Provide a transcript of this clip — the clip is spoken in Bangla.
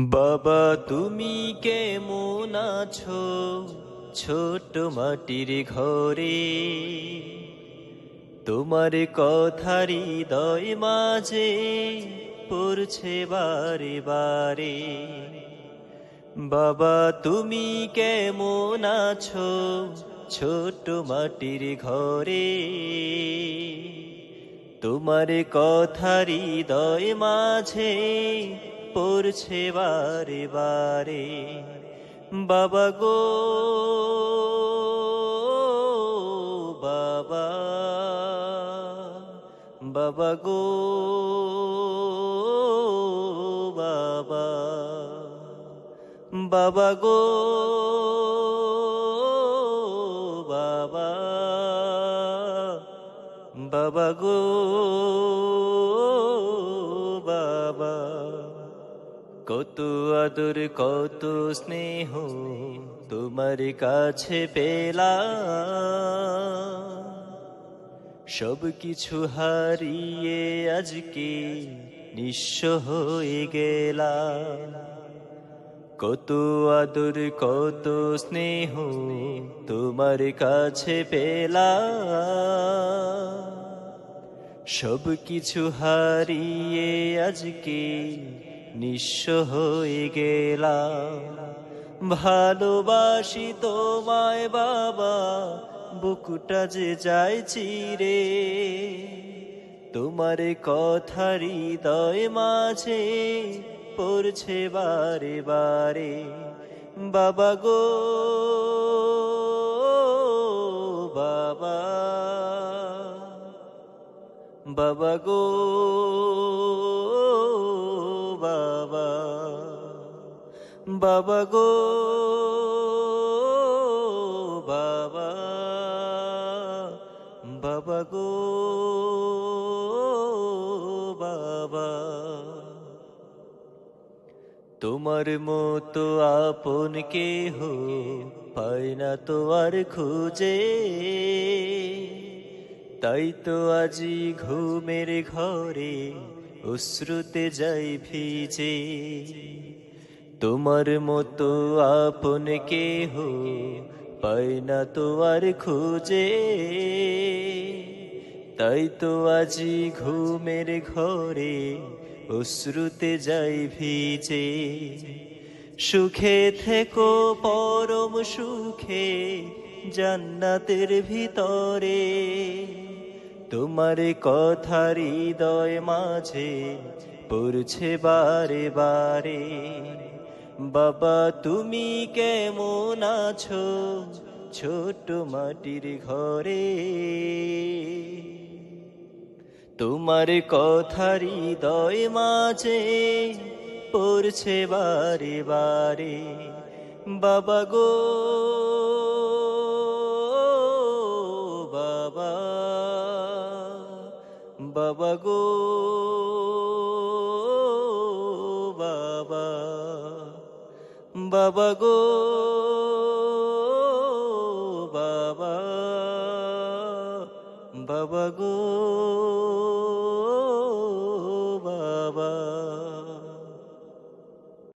বাবা তুমি কেমন আছো ছোট মাটির ঘরে, তোমার কথা হৃদয় মাঝে পড়ছে বারে বারে। বাবা তুমি কেমন আছো ছোট মাটির ঘরে, তোমার কথা হৃদয় মাঝে পড়ছে বারে বারে। বাবা গো বাবা, বাবা গো বাবা, বাবা গো বাবা, বাবা গো বাবা। কত আদর কত স্নেহ তোমার কাছে পেলাম, সব কিছু হারিয়ে আজকে নিঃস্ব হয়ে গেলাম। কত আদর কত স্নেহ তোমার কাছে পেলাম, সব কিছু হারিয়ে আজকে নিঃস্ব হয়ে গেলাম। ভালোবাসি তোমায় বাবা, বুকটা যে যায় চিরে, তোমার কথা হৃদয় মাঝে পড়ছে বারে বারে। বাবা গো বাবা, বাবা গো বাবা, বাবা গো বাবা, বাবা গো বাবা। তোমার মতো আপন কেহ পায় না তো আর খুঁজে, তাই তো আজি ঘুমের ঘরে অশ্রুতে যাই ভিজে। তোমার মতো আপন কেহ পায় না তো আর খুঁজে, তাই তো আজি ঘুমের ঘরে অশ্রুতে যাই ভিজে। সুখে থেকো পরম সুখে জান্নাতের ভিতরে, তোমার কথা হৃদয় মাঝে পড়ছে বারে বারে। বাবা তুমি কেমন আছো ছোট মাটির ঘরে, তোমার কথা হৃদয় মাঝে পড়ছে বারে বারে। বাবা গো বাবা, বাবা গো বাবা, বাবা গো বাবা, বাবা গো